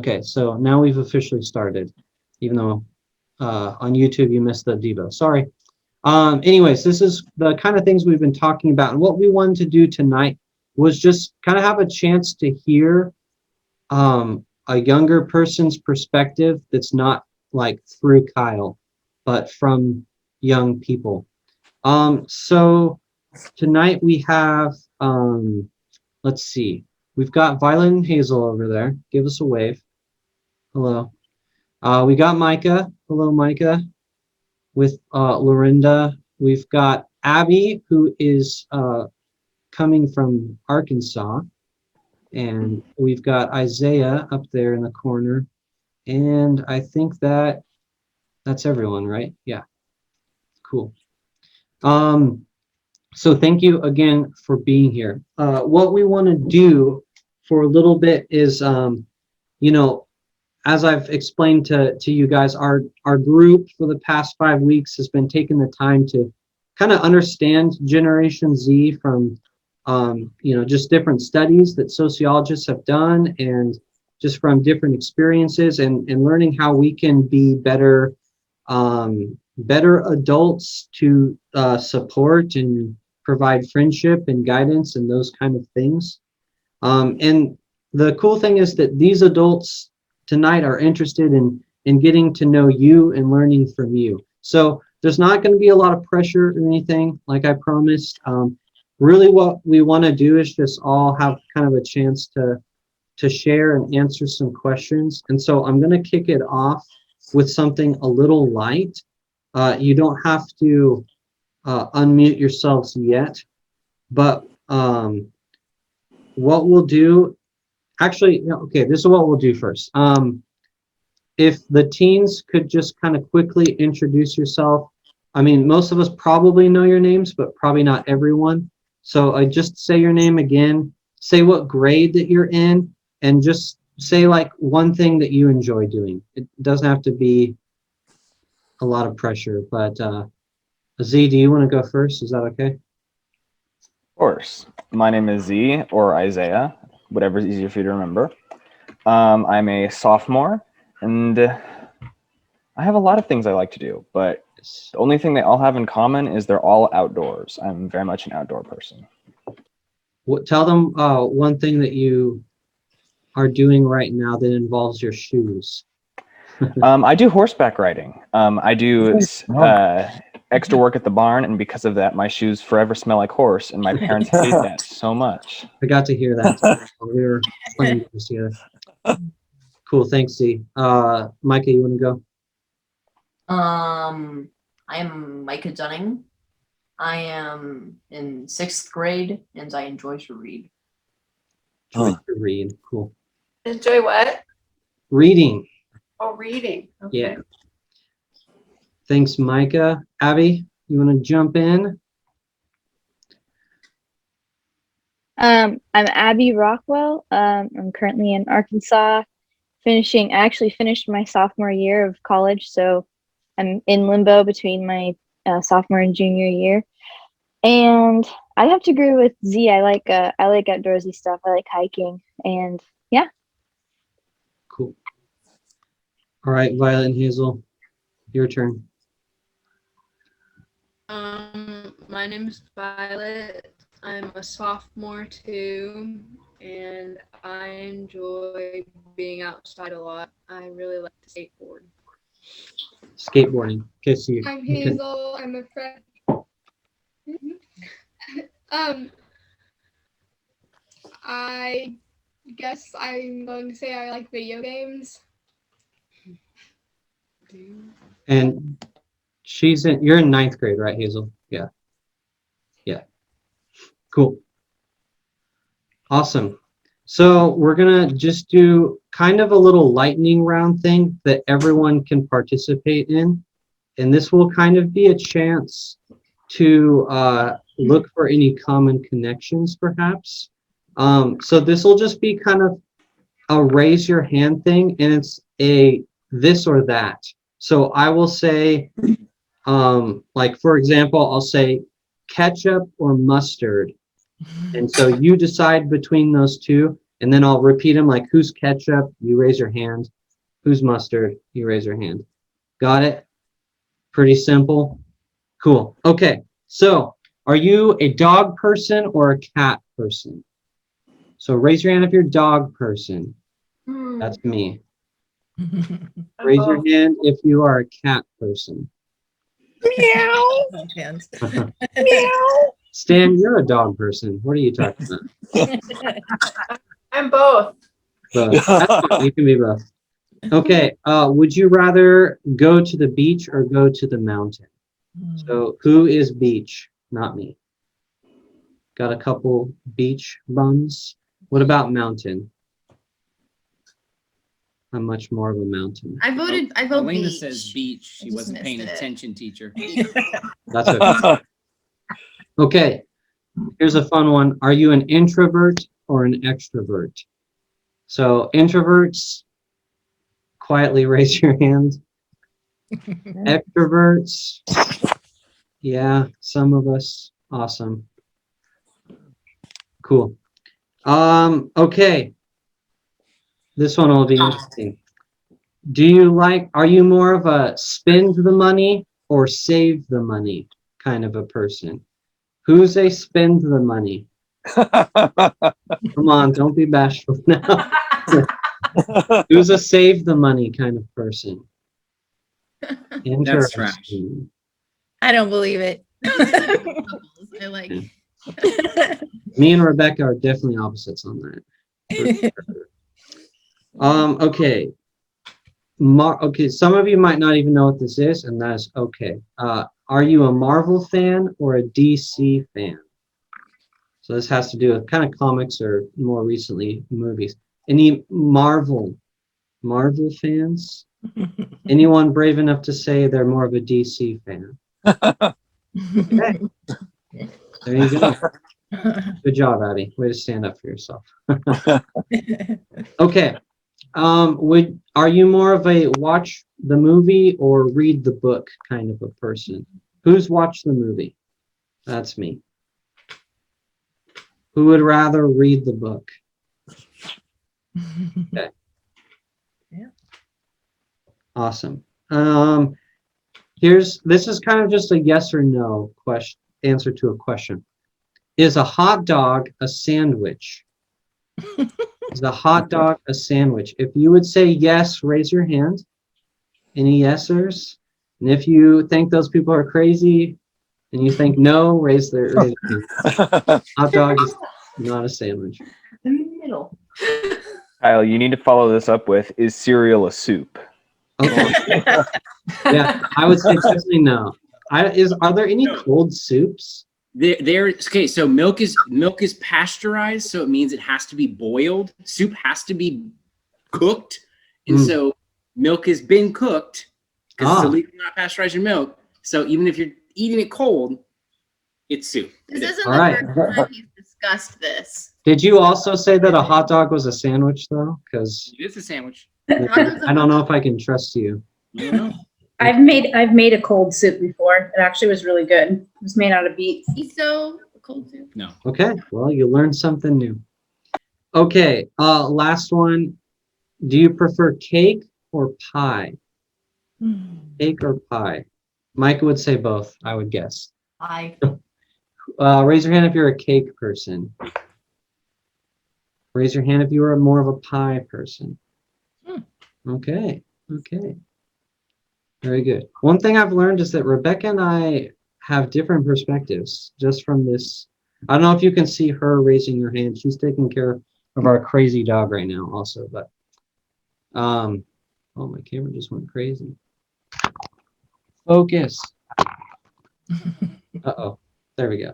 Okay, so now we've officially started, even though on YouTube you missed the Devo. Sorry. Anyways, this is the kind of things we've been talking about. And what we wanted to do tonight was just kind of have a chance to hear a younger person's perspective that's not like through Kyle, but from young people. So tonight we have, let's see, we've got Violet and Hazel over there. Give us a wave. Hello. We got Micah. Hello, Micah. With Lorinda. We've got Abby, who is coming from Arkansas. And we've got Isaiah up there in the corner. And I think that's everyone, right? Yeah. Cool. So thank you again for being here. What we want to do for a little bit is, you know, as I've explained to you guys, our group for the past 5 weeks has been taking the time to kind of understand Generation Z from, you know, just different studies that sociologists have done and just from different experiences and learning how we can be better, better adults to support and provide friendship and guidance and those kind of things. And the cool thing is that these adults tonight are interested in getting to know you and learning from you. So there's not going to be a lot of pressure or anything, like I promised. Really what we want to do is just all have kind of a chance to share and answer some questions. And so I'm going to kick it off with something a little light. You don't have to unmute yourselves yet, but what we'll do, actually, okay, this is what we'll do first. If the teens could just kind of quickly introduce yourself. I mean, most of us probably know your names, but probably not everyone. So I just say your name again, say what grade that you're in, and just say like one thing that you enjoy doing. It doesn't have to be a lot of pressure, but Z, do you want to go first? Is that okay? Of course. My name is Z, or Isaiah, whatever's easier for you to remember. I'm a sophomore, and I have a lot of things I like to do, but the only thing they all have in common is they're all outdoors. I'm very much an outdoor person. Tell them one thing that you are doing right now that involves your shoes. I do horseback riding. I do extra work at the barn, and because of that, my shoes forever smell like horse, and my parents hate that so much. I got to hear that. We were playing this together. Cool, thanks, Z. Micah, you want to go? I am Micah Dunning. I am in 6th grade, and I enjoy to read. Enjoy to read. Cool. Enjoy what? Reading. Oh, reading. Okay. Yeah. Thanks, Micah. Abby, you want to jump in? I'm Abby Rockwell. I'm currently in Arkansas, I actually finished my sophomore year of college, so I'm in limbo between my sophomore and junior year. And I have to agree with Z. I like outdoorsy stuff. I like hiking, and yeah. Cool. All right, Violet and Hazel, your turn. My name is Violet. I'm a sophomore too, and I enjoy being outside a lot. I really like to skateboard. Skateboarding. Okay, so I'm Hazel. I'm a friend. I guess I'm going to say I like video games. And you're in 9th grade, right, Hazel? Yeah. Yeah. Cool. Awesome. So we're going to just do kind of a little lightning round thing that everyone can participate in. And this will kind of be a chance to look for any common connections, perhaps. So this will just be kind of a raise your hand thing, and it's a this or that. So I will say, like, for example, I'll say ketchup or mustard. And so you decide between those two. And then I'll repeat them like, who's ketchup? You raise your hand. Who's mustard? You raise your hand. Got it? Pretty simple. Cool. Okay. So are you a dog person or a cat person? So raise your hand if you're a dog person. That's me. Raise your hand if you are a cat person. Hands. Stan, you're a dog person. What are you talking about? I'm both. Both. That's fine. You can be both. Okay. Would you rather go to the beach or go to the mountain? So who is beach? Not me. Got a couple beach bums. What about mountain? I'm much more of a mountain. I vote Elena beach. says beach. She I just wasn't paying missed it. attention, teacher. That's okay. Okay. Here's a fun one. Are you an introvert or an extrovert? So introverts, quietly raise your hand. Extroverts, yeah, some of us. Awesome. Cool. Okay. This one will be interesting. Are you more of a spend the money or save the money kind of a person? Who's a spend the money? Come on, don't be bashful now. Who's a save the money kind of person? That's trash. Interesting. I don't believe it. I like. Me and Rebecca are definitely opposites on that. Okay. Okay, some of you might not even know what this is, and that is okay. Are you a Marvel fan or a DC fan? So this has to do with kind of comics or more recently movies. Any Marvel fans? Anyone brave enough to say they're more of a DC fan? Okay. There you go. Good job, Abby. Way to stand up for yourself. Okay. Are you more of a watch the movie or read the book kind of a person? Who's watched the movie? That's me. Who would rather read the book? Okay. Yeah. Awesome. This is kind of just a yes or no question, answer to a question. Is a hot dog a sandwich? Is a hot dog a sandwich? If you would say yes, raise your hand. Any yesers? And if you think those people are crazy and you think no, raise their hand. Hot dog is not a sandwich. In the middle. Kyle, you need to follow this up with, is cereal a soup? Okay. Yeah, I would say definitely no. Are there any cold soups? Okay, so milk is pasteurized, so it means it has to be boiled. Soup has to be cooked, and so milk has been cooked because it's illegal not pasteurized in milk. So even if you're eating it cold, it's soup. This isn't All the right. first time he's discussed this. Did you also say that a hot dog was a sandwich though? Because It's a sandwich. I don't know if I can trust you. I don't know. I've made a cold soup before. It actually was really good. It was made out of beets. Miso, cold soup. No. Okay, well, you learned something new. Okay, last one. Do you prefer cake or pie? Cake or pie? Micah would say both, I would guess. I Raise your hand if you're a cake person. Raise your hand if you are more of a pie person. Okay, okay. Very good. One thing I've learned is that Rebecca and I have different perspectives just from this. I don't know if you can see her raising her hand. She's taking care of our crazy dog right now also, but oh, my camera just went crazy. Focus. Uh-oh. There we go.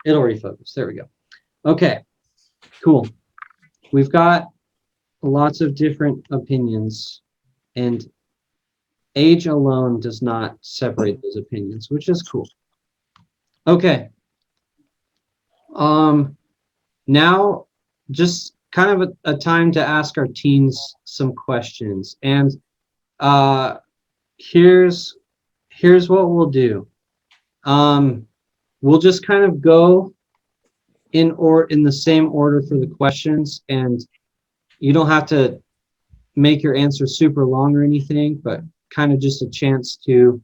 It'll refocus. There we go. Okay. Cool. We've got lots of different opinions, and age alone does not separate those opinions, which is cool. Okay. Now just kind of a time to ask our teens some questions. And here's what we'll do. We'll just kind of go in the same order for the questions, and you don't have to make your answer super long or anything, but kind of just a chance to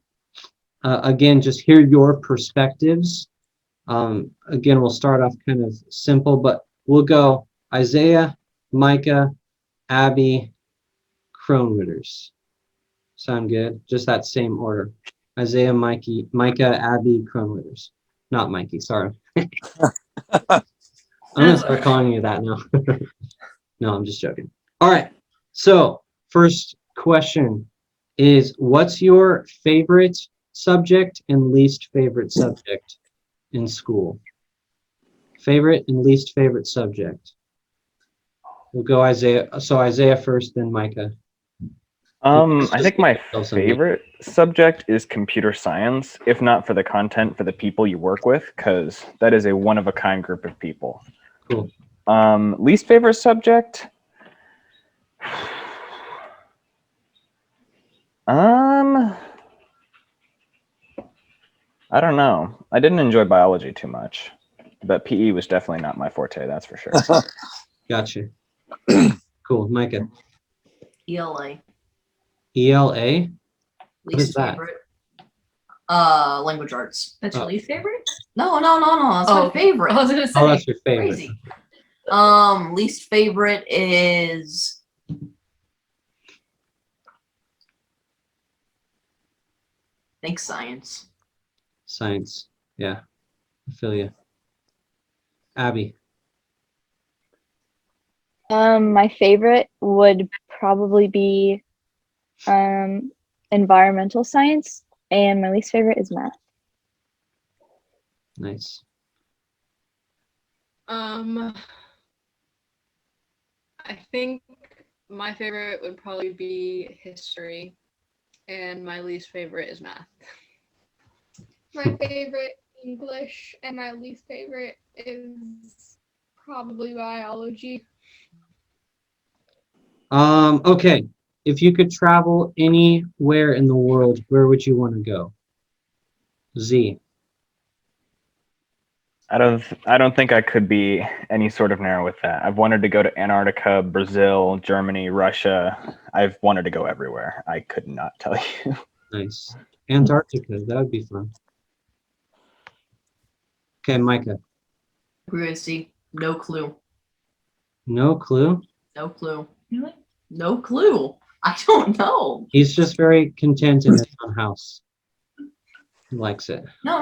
again just hear your perspectives. Again, we'll start off kind of simple, but we'll go Isaiah, Micah, Abby, Kronwitters. Sound good? Just that same order. Isaiah, Micah, Abby, Kronwitters. Not Mikey, sorry. I'm gonna start calling you that now. No, I'm just joking. All right. So first question is, what's your favorite subject and least favorite subject in school? Favorite and least favorite subject. We'll go Isaiah. So Isaiah first, then Micah. I think my favorite subject is computer science, if not for the content, for the people you work with, because that is a one-of-a-kind group of people. Cool. Least favorite subject? I don't know. I didn't enjoy biology too much, but PE was definitely not my forte, that's for sure. Gotcha. Cool. Micah. ELA. ELA? What is Least that? favorite. Language arts. That's your Oh. least favorite? No. That's my Okay. favorite. I was gonna say. Oh, that's your favorite. Crazy. Least favorite is I think science. Science. Yeah. I feel you. Abby. My favorite would probably be environmental science, and my least favorite is math. Nice. I think my favorite would probably be history, and my least favorite is math. My favorite English and my least favorite is probably biology. Okay. If you could travel anywhere in the world, where would you want to go? Z. I don't think I could be any sort of narrow with that. I've wanted to go to Antarctica, Brazil, Germany, Russia. I've wanted to go everywhere. I could not tell you. Nice. Antarctica. That would be fun. Okay, Micah. We're gonna see. No clue. No clue. No clue. Really? No clue. I don't know. He's just very content in his own house. He likes it. No.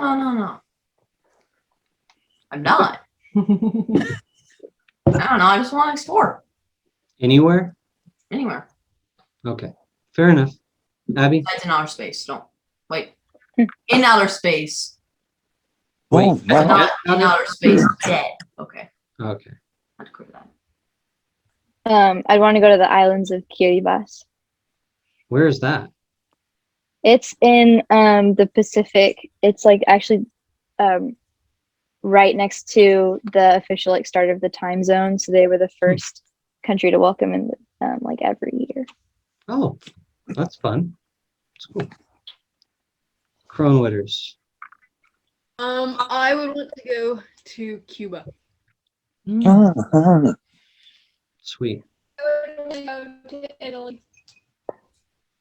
I'm not. I don't know. I just want to explore Anywhere? anywhere. Okay. Fair enough. Abby? Besides in outer space. Don't wait. In outer space. Wait. Not in outer space. Dead. Okay. Okay. I'd clear that. I'd want to go to the islands of Kiribati. Where is that? It's in the Pacific. It's like actually right next to the official like start of the time zone. So they were the first country to welcome in like every year. Oh, that's fun. That's cool. Kronwitters. I would want to go to Cuba. Sweet. I would really go to Italy.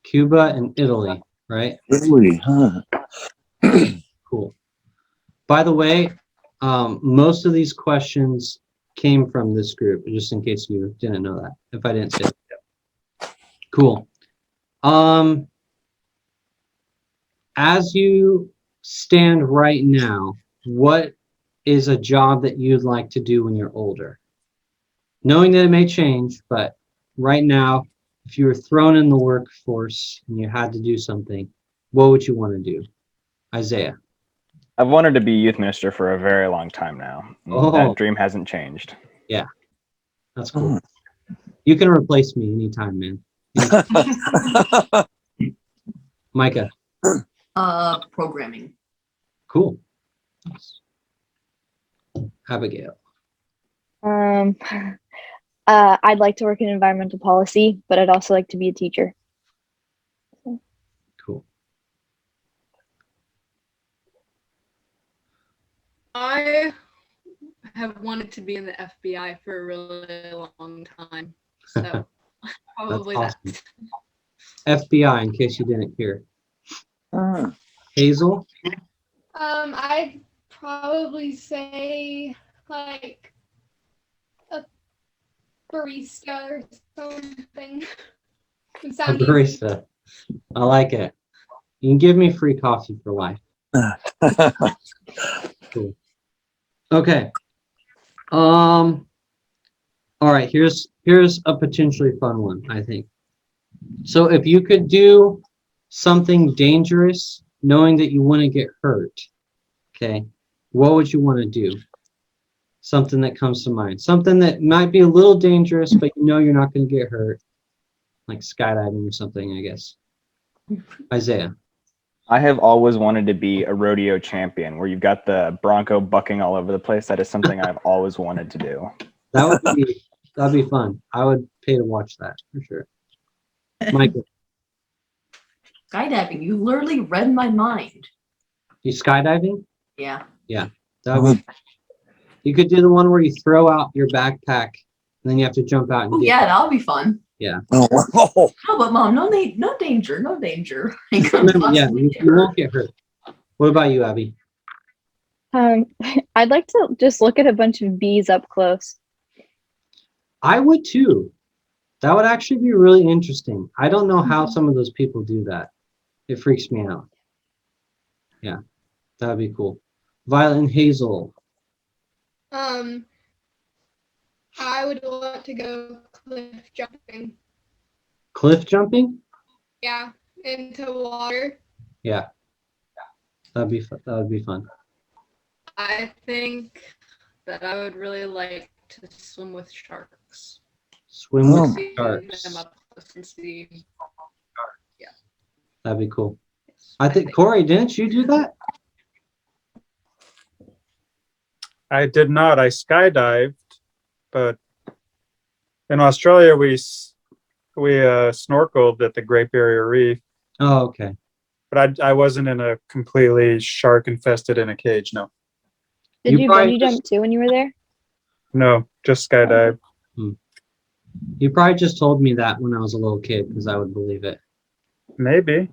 Cuba and Italy, right? Italy, huh? Cool. By the way, most of these questions came from this group, just in case you didn't know that, if I didn't say that. Cool. As you stand right now, what is a job that you'd like to do when you're older? Knowing that it may change, but right now, if you were thrown in the workforce and you had to do something, what would you want to do? Isaiah. I've wanted to be youth minister for a very long time now. Oh. That dream hasn't changed. Yeah, that's cool. You can replace me anytime, man. Micah. Programming. Cool. Abigail. I'd like to work in environmental policy, but I'd also like to be a teacher. Cool. I have wanted to be in the FBI for a really long time. So probably That's that. FBI, in case you didn't hear. Hazel? I'd probably say like a barista or something. It A sounds easy. barista. I like it. You can give me free coffee for life. Cool. Okay. All right, here's a potentially fun one, I think. So if you could do something dangerous knowing that you wouldn't get hurt, okay, what would you want to do? Something that comes to mind. Something that might be a little dangerous, but you know you're not going to get hurt. Like skydiving or something, I guess. Isaiah. I have always wanted to be a rodeo champion where you've got the bronco bucking all over the place. That is something I've always wanted to do. That'd be fun. I would pay to watch that for sure. Michael, Skydiving. You literally read my mind. you skydiving? Yeah. Yeah, that would be. You could do the one where you throw out your backpack, and then you have to jump out and Oh get yeah, it. that'll be fun. Yeah. No, but mom, no danger, no danger. Remember, yeah, you won't get hurt. What about you, Abby? I'd like to just look at a bunch of bees up close. I would too. That would actually be really interesting. I don't know how some of those people do that. It freaks me out. Yeah, that would be cool. Violet and Hazel. I would want to go cliff jumping. Cliff jumping? Yeah, into water. Yeah. That'd be fun. That would be fun. I think that I would really like to swim with sharks. Swim with See sharks. them up close and see. Yeah. That'd be cool. I think Corey, didn't you do that? I did not. I skydived, but in Australia we snorkeled at the Great Barrier Reef. Oh, okay. But I wasn't in a completely shark infested in a cage. No, Did you probably bungee jump too when you were there? no, just skydive. You probably just told me that when I was a little kid because I would believe it. Maybe.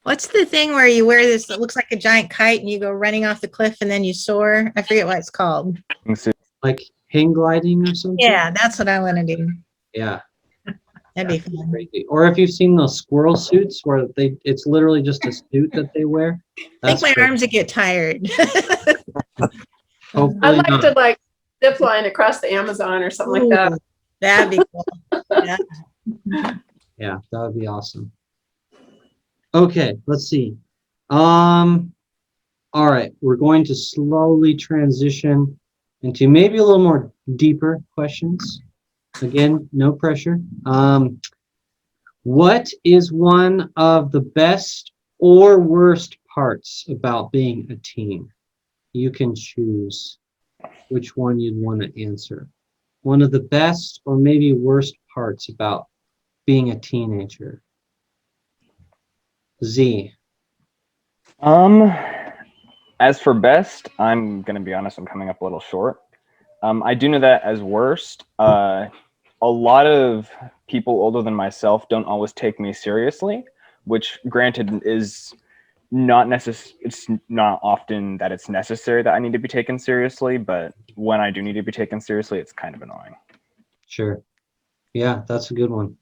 What's the thing where you wear this that looks like a giant kite and you go running off the cliff and then you soar? I forget what it's called. Like hang gliding or something? Yeah, that's what I want to do. Yeah. That'd be fun. Crazy. Or if you've seen those squirrel suits where it's literally just a suit that they wear. I think my arms would get tired. Hopefully I'd like not. to like zip line across the Amazon or something like that. That'd be cool. Yeah. Yeah, that would be awesome. Okay, let's see. All right, we're going to slowly transition into maybe a little more deeper questions. Again, no pressure. What is one of the best or worst parts about being a teen? You can choose which one you'd want to answer. One of the best or maybe worst parts about being a teenager. Z. As for best, I'm gonna be honest, I'm coming up a little short. I do know that as worst, a lot of people older than myself don't always take me seriously, which granted is not it's not often that it's necessary that I need to be taken seriously, but when I do need to be taken seriously, it's kind of annoying. Sure. Yeah, that's a good one.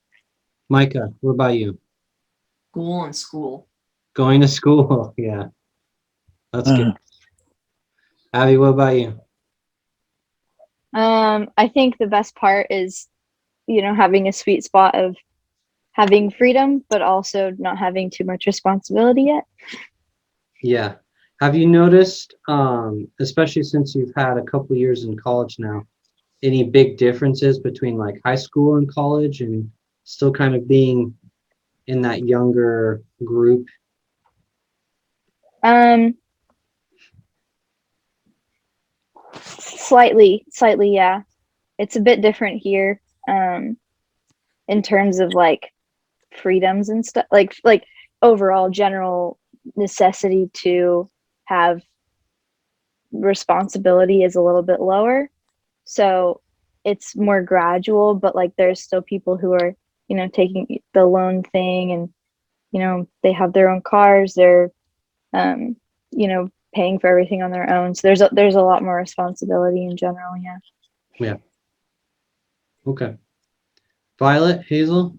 Micah, what about you? School and school. Going to school. Yeah. That's good. Abby, what about you? I think the best part is, having a sweet spot of having freedom, but also not having too much responsibility yet. Yeah. Have you noticed, especially since you've had a couple years in college now, any big differences between like high school and college and still kind of being in that younger group? Slightly, yeah. It's a bit different here, in terms of like freedoms and stuff, like overall general necessity to have responsibility is a little bit lower. So it's more gradual, but like there's still people who are, taking the loan thing and, they have their own cars, they're, paying for everything on their own. So there's a lot more responsibility in general. Yeah. Yeah. Okay. Violet, Hazel?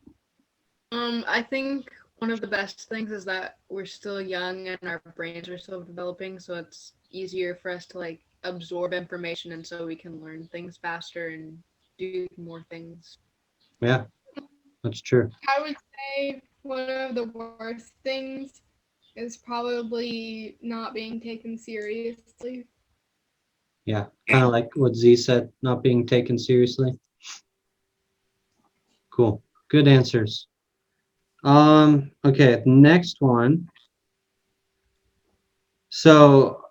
I think one of the best things is that we're still young and our brains are still developing, so it's easier for us to like absorb information, and so we can learn things faster and do more things. Yeah, that's true. I would say one of the worst things is probably not being taken seriously. Yeah, kind of like what Z said, not being taken seriously. Cool. Good answers. Okay, next one. So,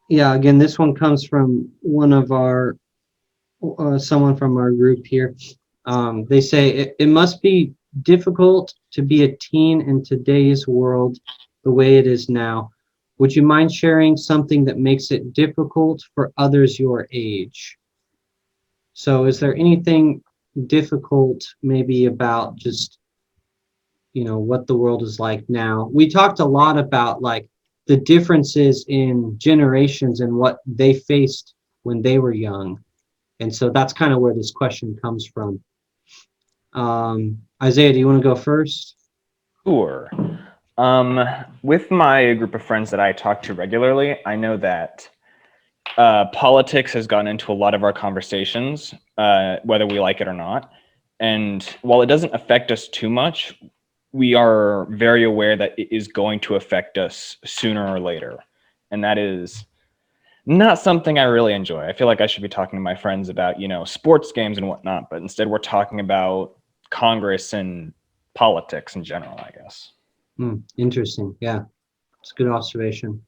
yeah, again, this one comes from one of our, someone from our group here. They say it must be difficult to be a teen in today's world the way it is now. Would you mind sharing something that makes it difficult for others your age? So is there anything difficult maybe about just, what the world is like now? We talked a lot about like the differences in generations and what they faced when they were young. And so that's kind of where this question comes from. Isaiah, do you want to go first? Sure. With my group of friends that I talk to regularly, I know that politics has gotten into a lot of our conversations, whether we like it or not. And while it doesn't affect us too much, we are very aware that it is going to affect us sooner or later. And that is not something I really enjoy. I feel like I should be talking to my friends about, sports games and whatnot, but instead we're talking about Congress and politics in general, I guess. Interesting. Yeah, it's a good observation.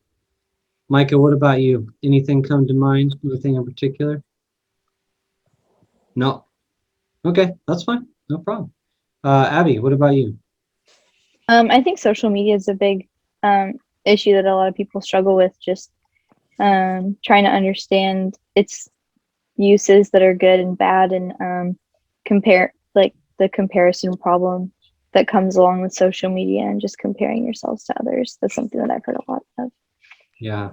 Micah, what about you? Anything come to mind? Anything in particular? No. Okay, that's fine. No problem. Abby, what about you? I think social media is a big issue that a lot of people struggle with, just trying to understand its uses that are good and bad, and compare like the comparison problem that comes along with social media and just comparing yourselves to others. That's something that I've heard a lot of. Yeah,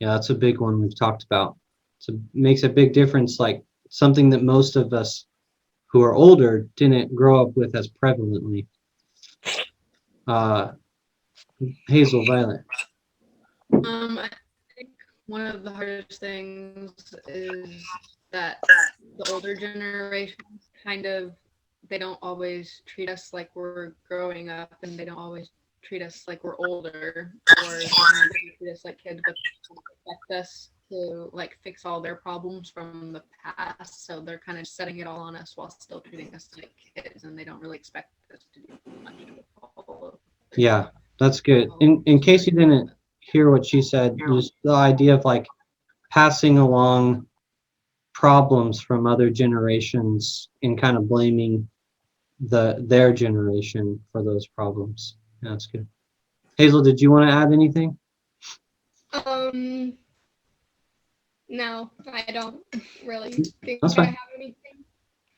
that's a big one we've talked about. So makes a big difference, like something that most of us who are older didn't grow up with as prevalently. Hazel, Violet. I think one of the hardest things is that the older generations they don't always treat us like we're growing up, and they don't always treat us like we're older, or they treat us like kids, but expect us to like fix all their problems from the past. So they're kind of setting it all on us while still treating us like kids, and they don't really expect us to do much of all. Yeah, that's good. In case you didn't hear what she said, just the idea of like passing along problems from other generations and kind of blaming their generation for those problems. Yeah, that's good. Hazel, did you want to add anything? No, I don't really think That's I fine. have anything.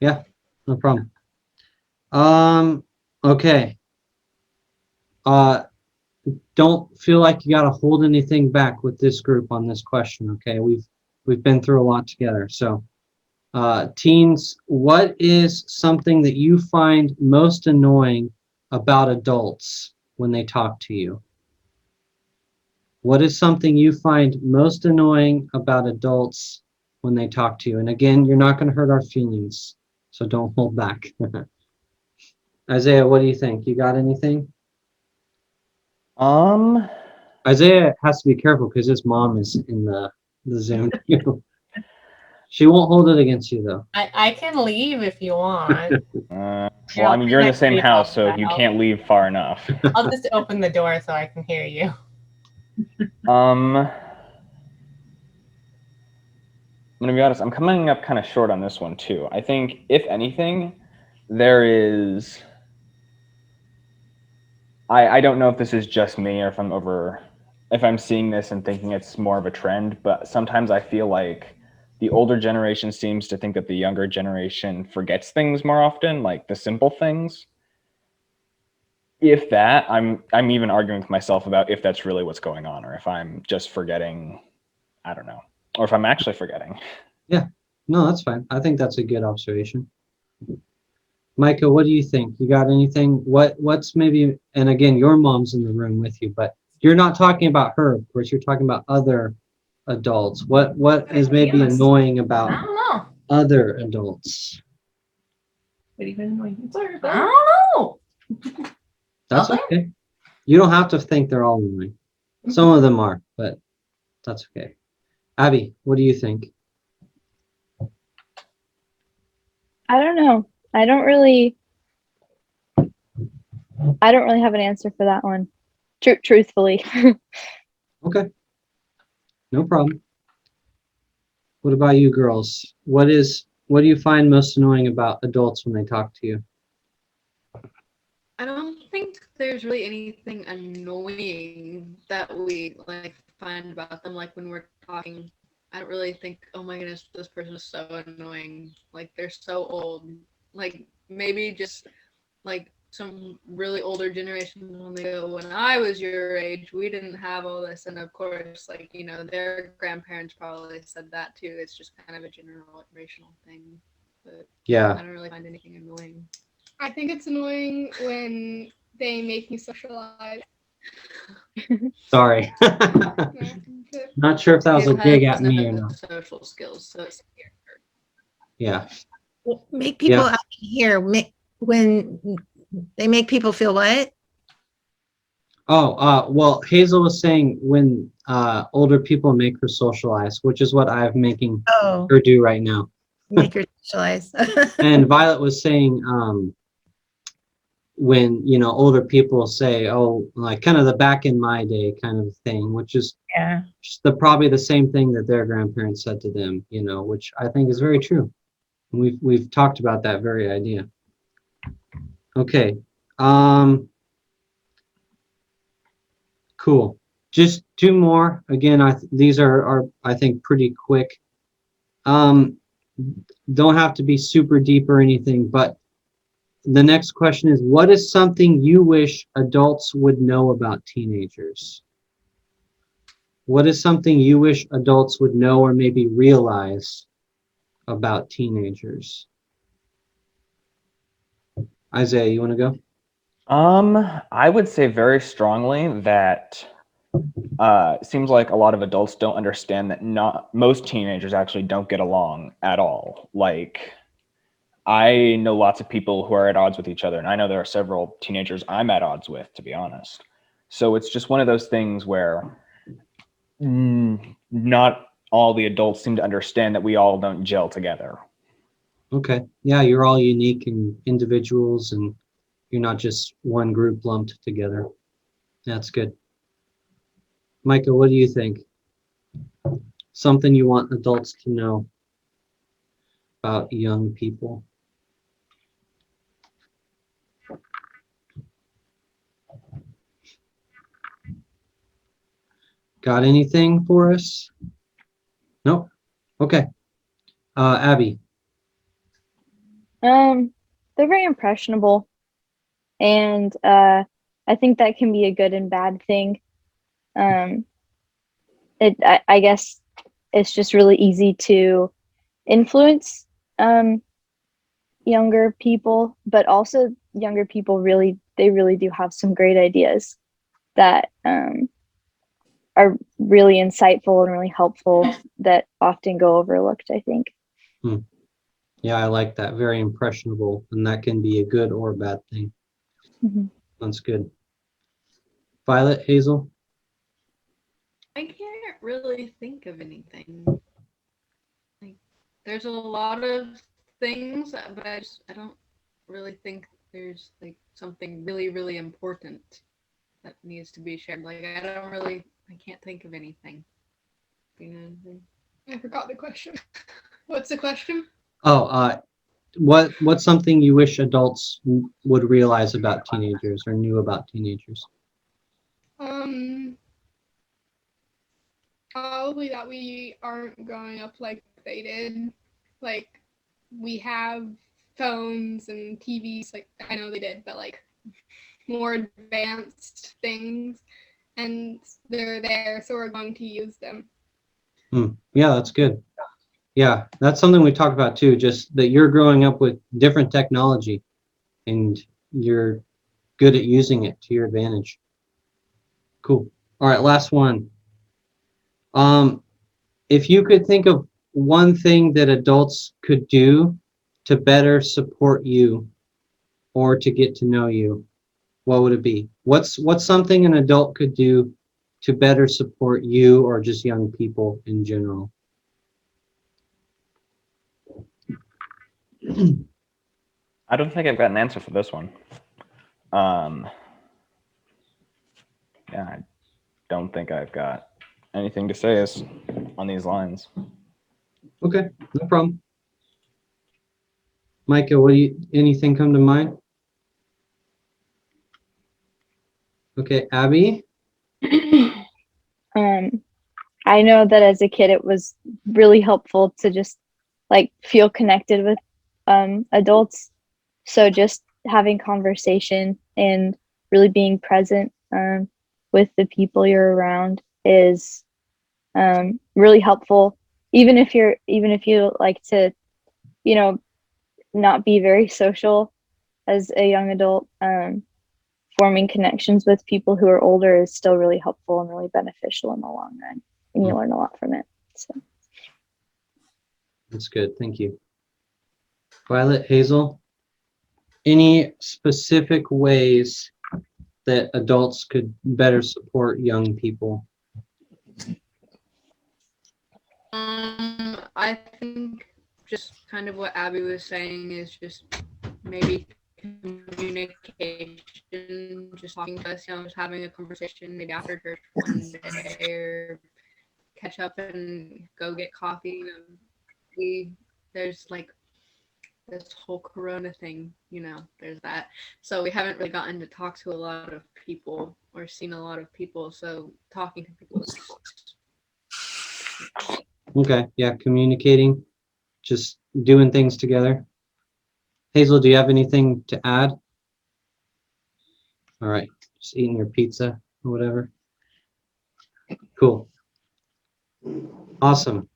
Yeah, no problem. Okay. Don't feel like you got to hold anything back with this group on this question. Okay, we've been through a lot together. So, teens, what is something that you find most annoying about adults when they talk to you? What is something you find most annoying about adults when they talk to you? And again, you're not going to hurt our feelings, so don't hold back. Isaiah, what do you think? You got anything? Isaiah has to be careful because his mom is in the Zoom. She won't hold it against you, though. I can leave if you want. Well, I mean, you're in the same house, so you can't leave far enough. I'll just open the door so I can hear you. I'm gonna be honest, I'm coming up kind of short on this one too. I think, if anything, there is... I don't know if this is just me or if I'm if I'm seeing this and thinking it's more of a trend, but sometimes I feel like the older generation seems to think that the younger generation forgets things more often, like the simple things. If that, I'm even arguing with myself about if that's really what's going on, or if I'm just forgetting, I don't know, or if I'm actually forgetting. Yeah, no, that's fine. I think that's a good observation. Micah, what do you think? You got anything? What's maybe, and again, your mom's in the room with you, but you're not talking about her, of course. You're talking about other adults. What is maybe annoying I about don't know. other adults? What even annoying? I don't know. That's Nothing? okay. You don't have to think they're all annoying. Some of them are, but that's okay. Abby, what do you think? I don't know. I don't really have an answer for that one. Truthfully. Okay, no problem. What about you girls? What do you find most annoying about adults when they talk to you? I don't think there's really anything annoying that we like find about them. Like when we're talking, I don't really think, oh my goodness, this person is so annoying. Like they're so old. Like maybe just like some really older generations when they go, when I was your age, we didn't have all this. And of course, like, you know, their grandparents probably said that too. It's just kind of a generational thing. But Yeah. I don't really find anything annoying. I think it's annoying when they make me socialize. Sorry. Not sure if that was a dig at me or not. Social skills, so it's Yeah. Make people Yeah. out here when they make people feel what? Oh, well, Hazel was saying when older people make her socialize, which is what I'm making Oh, her do right now. make her socialize. And Violet was saying when, you know, older people say, oh, like kind of the back in my day kind of thing, which is Yeah. just probably the same thing that their grandparents said to them, you know, which I think is very true. We've talked about that very idea. Okay. Cool. Just two more. Again, these are I think pretty quick. Don't have to be super deep or anything, but the next question is, what is something you wish adults would know about teenagers? What is something you wish adults would know or maybe realize about teenagers? Isaiah, you want to go? I would say very strongly that it seems like a lot of adults don't understand that not most teenagers actually don't get along at all. Like, I know lots of people who are at odds with each other, and I know there are several teenagers I'm at odds with, to be honest. So it's just one of those things where not all the adults seem to understand that we all don't gel together. Okay. Yeah, you're all unique and individuals, and you're not just one group lumped together. That's good. Micah, what do you think? Something you want adults to know about young people? Got anything for us? Nope. Okay. Abby. They're very impressionable, and I think that can be a good and bad thing. I guess it's just really easy to influence younger people, but also younger people really do have some great ideas that are really insightful and really helpful that often go overlooked, I think. Yeah, I like that. Very impressionable, and that can be a good or bad thing. Mm-hmm. That's good. Violet, Hazel? I can't really think of anything. Like, there's a lot of things, but I don't really think there's like something really, really important that needs to be shared. Like, I can't think of anything. You know anything? I forgot the question. What's the question? Oh, what's something you wish adults would realize about teenagers or knew about teenagers? probably that we aren't growing up like they did. Like, we have phones and TVs, like, I know they did, but like more advanced things, and they're there, so we're going to use them. Yeah, that's good. Yeah, that's something we talked about too, just that you're growing up with different technology and you're good at using it to your advantage. Cool. All right, last one. If you could think of one thing that adults could do to better support you or to get to know you, what would it be? What's something an adult could do to better support you or just young people in general? I don't think I've got an answer for this one. Yeah, I don't think I've got anything to say on these lines. Okay, no problem. Micah, anything come to mind? Okay, Abby? I know that as a kid, it was really helpful to just like feel connected with adults. So just having conversation and really being present with the people you're around is really helpful. Even if you like to, not be very social as a young adult, forming connections with people who are older is still really helpful and really beneficial in the long run, and you learn a lot from it. So That's good. Thank you. Violet, Hazel, any specific ways that adults could better support young people? I think just kind of what Abby was saying is just maybe communication, just talking to us, just having a conversation maybe after church one day, or catch up and go get coffee. There's like this whole Corona thing, there's that. So we haven't really gotten to talk to a lot of people or seen a lot of people. So talking to people is Okay, yeah, communicating, just doing things together. Hazel, do you have anything to add? All right, just eating your pizza or whatever. Cool. Awesome.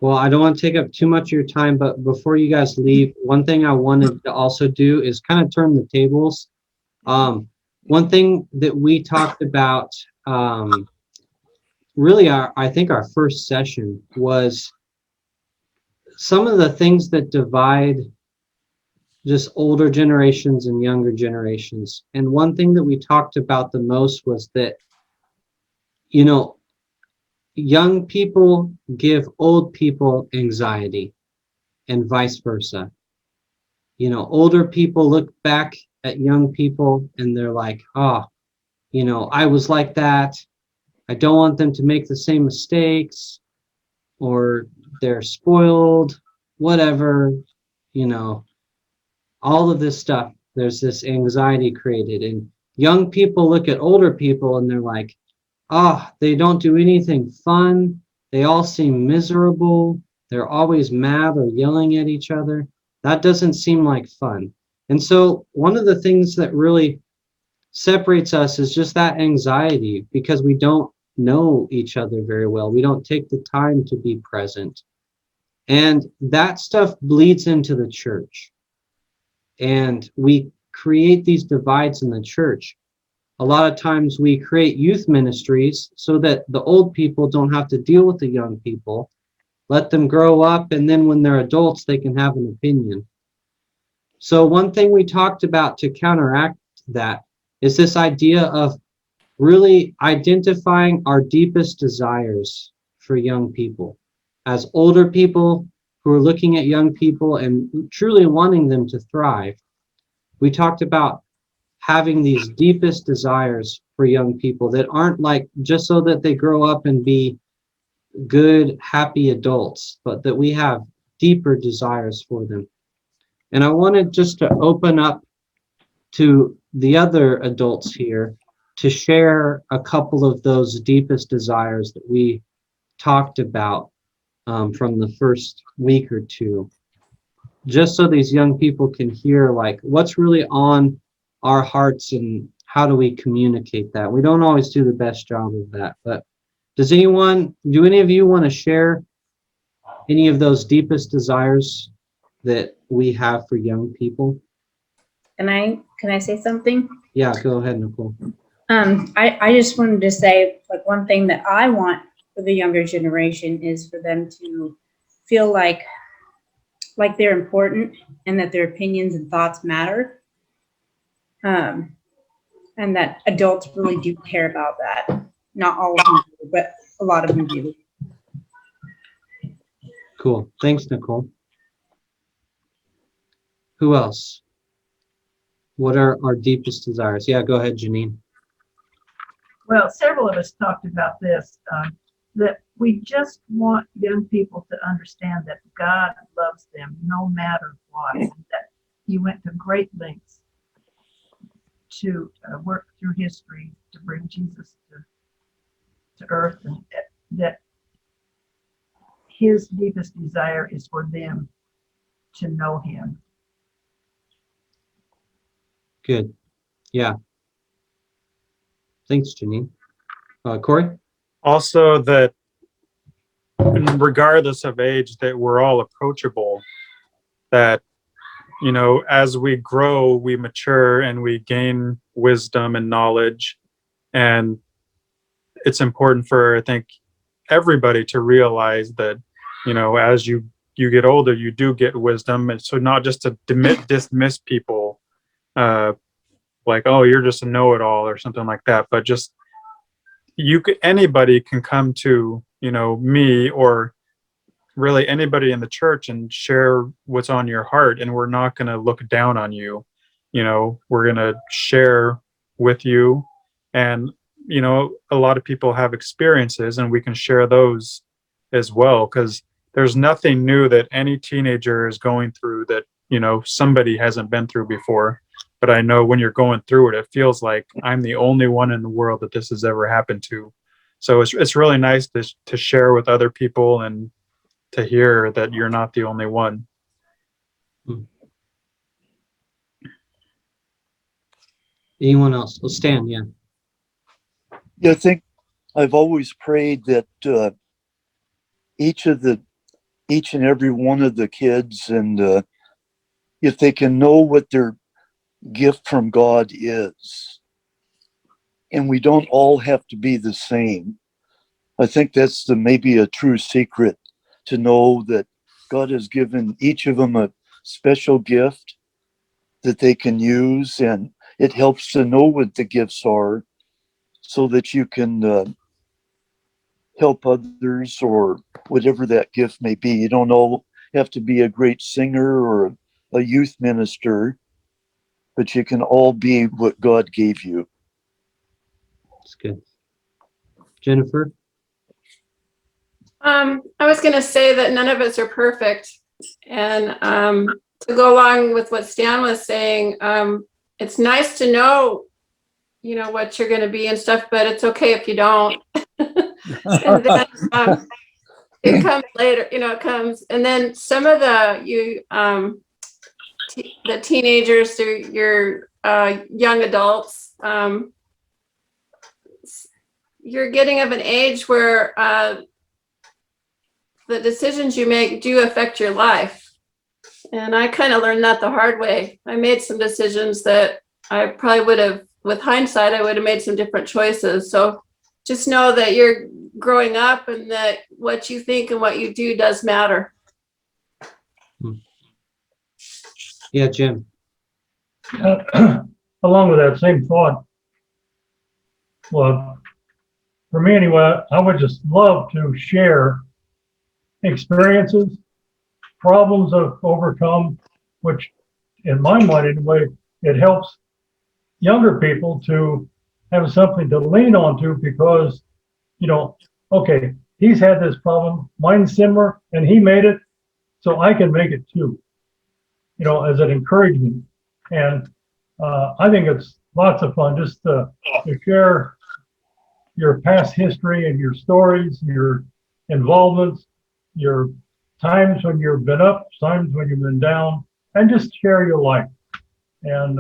Well, I don't want to take up too much of your time, but before you guys leave, one thing I wanted to also do is kind of turn the tables. One thing that we talked about, really I think our first session was some of the things that divide just older generations and younger generations. And one thing that we talked about the most was that, young people give old people anxiety and vice versa. Older people look back at young people and they're like, oh, I was like that. I don't want them to make the same mistakes, or they're spoiled, whatever, all of this stuff. There's this anxiety created, and young people look at older people and they're like, they don't do anything fun. They all seem miserable. They're always mad or yelling at each other. That doesn't seem like fun. And so one of the things that really separates us is just that anxiety, because we don't know each other very well. We don't take the time to be present. And that stuff bleeds into the church. And we create these divides in the church. A lot of times we create youth ministries so that the old people don't have to deal with the young people. Let them grow up, and then when they're adults, they can have an opinion. So one thing we talked about to counteract that is this idea of really identifying our deepest desires for young people. As older people who are looking at young people and truly wanting them to thrive, we talked about having these deepest desires for young people that aren't like just so that they grow up and be good, happy adults, but that we have deeper desires for them. And I wanted just to open up to the other adults here to share a couple of those deepest desires that we talked about from the first week or two, just so these young people can hear like what's really on our hearts and how do we communicate that. We don't always do the best job of that, but do any of you want to share any of those deepest desires that we have for young people? Can I say something? Yeah, go ahead, Nicole. I just wanted to say, like, one thing that I want for the younger generation is for them to feel like they're important and that their opinions and thoughts matter. And that adults really do care about that. Not all of them do, but a lot of them do. Cool. Thanks, Nicole. Who else? What are our deepest desires? Yeah, go ahead, Janine. Well, several of us talked about this, that we just want young people to understand that God loves them no matter what, and that He went to great lengths to work through history to bring Jesus to earth, and that His deepest desire is for them to know Him. Good. Yeah. Thanks, Janine. Corey? Also that regardless of age, that we're all approachable, that, you know, as we grow, we mature and we gain wisdom and knowledge. And it's important for, I think, everybody to realize that, you know, as you get older, you do get wisdom. And so not just to dismiss people like, oh, you're just a know-it-all or something like that, but just anybody can come to, you know, me or really anybody in the church and share what's on your heart, and we're not going to look down on you. You know, we're going to share with you, and, you know, a lot of people have experiences and we can share those as well, because there's nothing new that any teenager is going through that, you know, somebody hasn't been through before. But I know when you're going through it, it feels like I'm the only one in the world that this has ever happened to. So it's really nice to share with other people and to hear that you're not the only one. Anyone else? Well, Stan, yeah. Yeah, I think I've always prayed that each and every one of the kids, and if they can know what their gift from God is, and we don't all have to be the same. I think that's maybe a true secret, to know that God has given each of them a special gift that they can use, and it helps to know what the gifts are so that you can help others or whatever that gift may be. You don't all have to be a great singer or a youth minister, but you can all be what God gave you. That's good. Jennifer? I was going to say that none of us are perfect. And to go along with what Stan was saying, it's nice to know, you know, what you're going to be and stuff, but it's okay if you don't. And then it comes later, you know, it comes. And then some of the teenagers through your young adults, you're getting of an age where the decisions you make do affect your life. And I kind of learned that the hard way. I made some decisions that I probably would have, with hindsight, I would have made some different choices. So just know that you're growing up and that what you think and what you do does matter. Yeah, Jim. Along with that same thought, well, for me anyway, I would just love to share experiences, problems I've overcome, which in my mind anyway, it helps younger people to have something to lean on to, because, you know, okay, he's had this problem, mine's similar, and he made it, so I can make it too, you know, as an encouragement. And I think it's lots of fun just to share your past history and your stories, your involvements, your times when you've been up, times when you've been down, and just share your life. And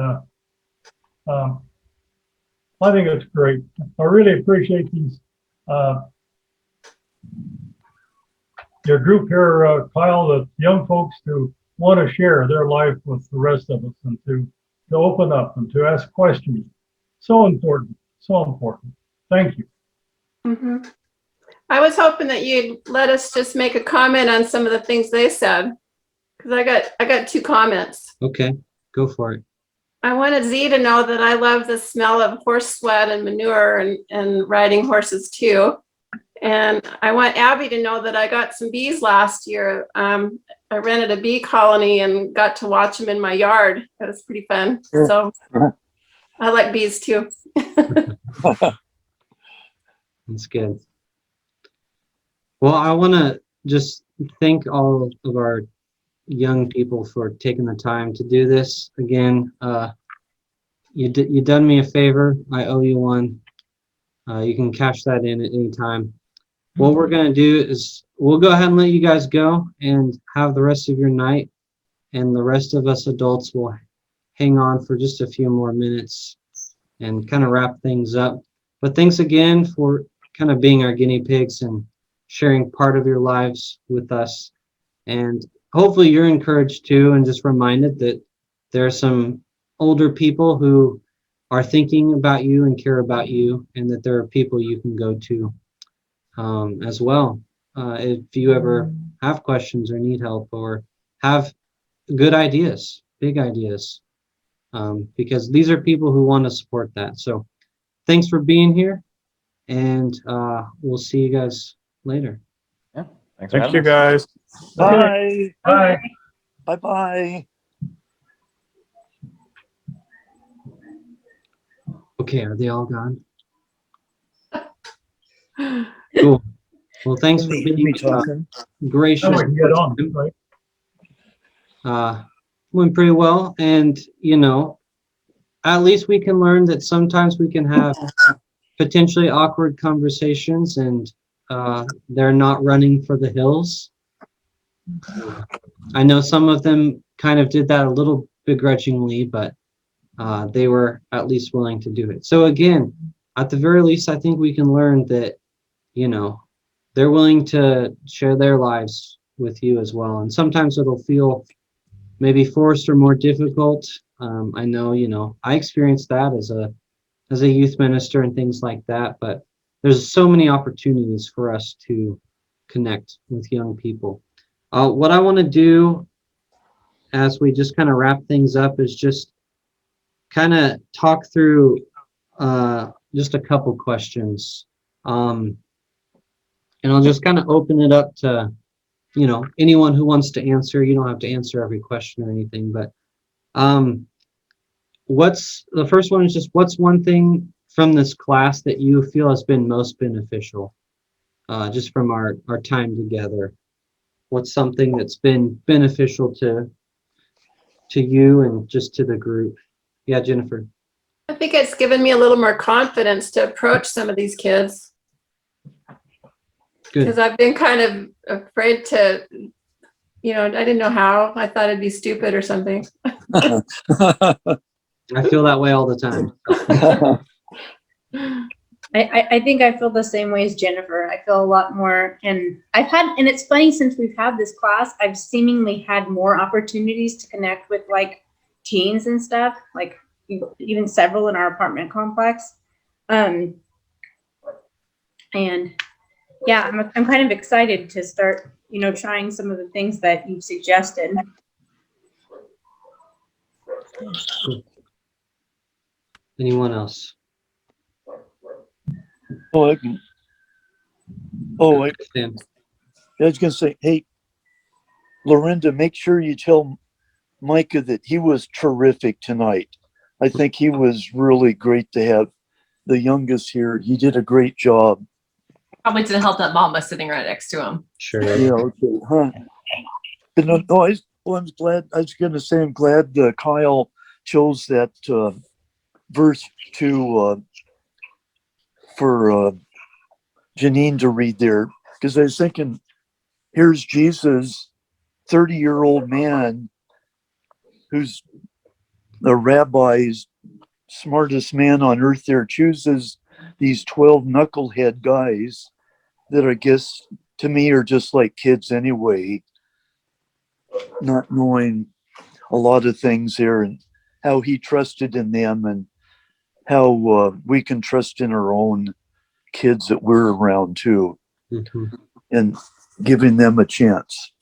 I think it's great. I really appreciate these, your group here, Kyle, the young folks to want to share their life with the rest of us and to open up and to ask questions. So important, so important. Thank you. Mhm. I was hoping that you'd let us just make a comment on some of the things they said, because I got two comments. Okay, go for it. I wanted Z to know that I love the smell of horse sweat and manure and riding horses too. And I want Abby to know that I got some bees last year. I rented a bee colony and got to watch them in my yard. It was pretty fun. So I like bees too. That's good. Well, I want to just thank all of our young people for taking the time to do this. Again, you done me a favor. I owe you one. You can cash that in at any time. What we're going to do is we'll go ahead and let you guys go and have the rest of your night. And the rest of us adults will hang on for just a few more minutes and kind of wrap things up. But thanks again for kind of being our guinea pigs and sharing part of your lives with us. And hopefully you're encouraged too, and just reminded that there are some older people who are thinking about you and care about you, and that there are people you can go to as well. If you ever have questions or need help or have good ideas, big ideas, because these are people who want to support that. So thanks for being here, and we'll see you guys later. Yeah, thanks for Thank having you, us. guys. Bye. Bye. Bye-bye. Okay, are they all gone? Cool. Well, thanks for Can they hear being me talking? gracious. Now we can get on, right? Went pretty well, and at least we can learn that sometimes we can have potentially awkward conversations, and they're not running for the hills. I know some of them kind of did that a little begrudgingly, but they were at least willing to do it. So again, at the very least, I think we can learn that, they're willing to share their lives with you as well. And sometimes it'll feel maybe forced or more difficult. I know, I experienced that as a youth minister and things like that, but there's so many opportunities for us to connect with young people. What I want to do as we just kind of wrap things up is just kind of talk through just a couple questions. And I'll just kind of open it up to, anyone who wants to answer. You don't have to answer every question or anything, but what's the first one is just what's one thing from this class that you feel has been most beneficial, just from our time together? What's something that's been beneficial to you and just to the group? Yeah, Jennifer. I think it's given me a little more confidence to approach some of these kids. Good. Because I've been kind of afraid to, I didn't know how. I thought it'd be stupid or something. I feel that way all the time. I think I feel the same way as Jennifer. I feel a lot more, and it's funny, since we've had this class, I've seemingly had more opportunities to connect with like teens and stuff, like even several in our apartment complex. And yeah, I'm kind of excited to start, trying some of the things that you've suggested. Anyone else? I was going to say, hey, Lorinda, make sure you tell Micah that he was terrific tonight. I think he was really great to have the youngest here. He did a great job. Probably didn't help that mom was sitting right next to him. Sure. Yeah, okay. Huh. But no, I'm glad. I was going to say, I'm glad Kyle chose that verse for Janine to read there. because I was thinking, here's Jesus, 30-year-old man who's the rabbi's smartest man on earth there, chooses these 12 knucklehead guys that I guess to me are just like kids anyway, not knowing a lot of things here, and how he trusted in them, and how we can trust in our own kids that we're around too, and giving them a chance.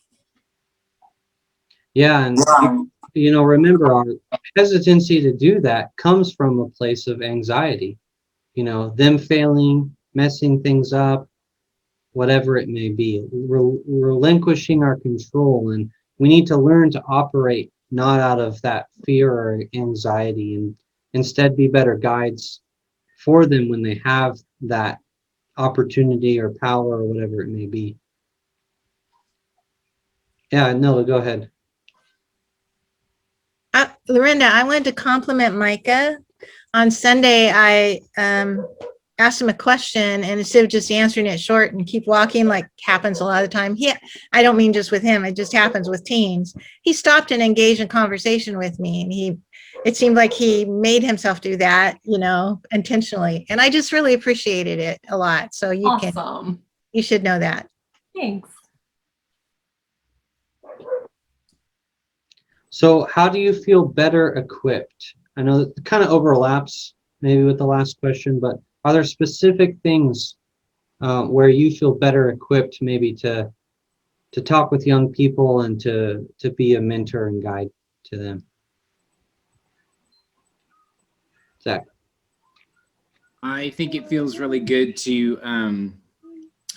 Yeah, and remember, our hesitancy to do that comes from a place of anxiety. Them failing, messing things up, whatever it may be, relinquishing our control, and we need to learn to operate not out of that fear or anxiety, and instead be better guides for them when they have that opportunity or power or whatever it may be. Yeah, Nilla, go ahead. Lorinda, I wanted to compliment Micah. On Sunday, I asked him a question, and instead of just answering it short and keep walking, like happens a lot of the time, I don't mean just with him, it just happens with teens. He stopped and engaged in conversation with me, and it seemed like he made himself do that, intentionally. And I just really appreciated it a lot. So you should know that. Thanks. So how do you feel better equipped? I know it kind of overlaps maybe with the last question, but are there specific things where you feel better equipped maybe to talk with young people and to be a mentor and guide to them? Zach? I think it feels really good to, and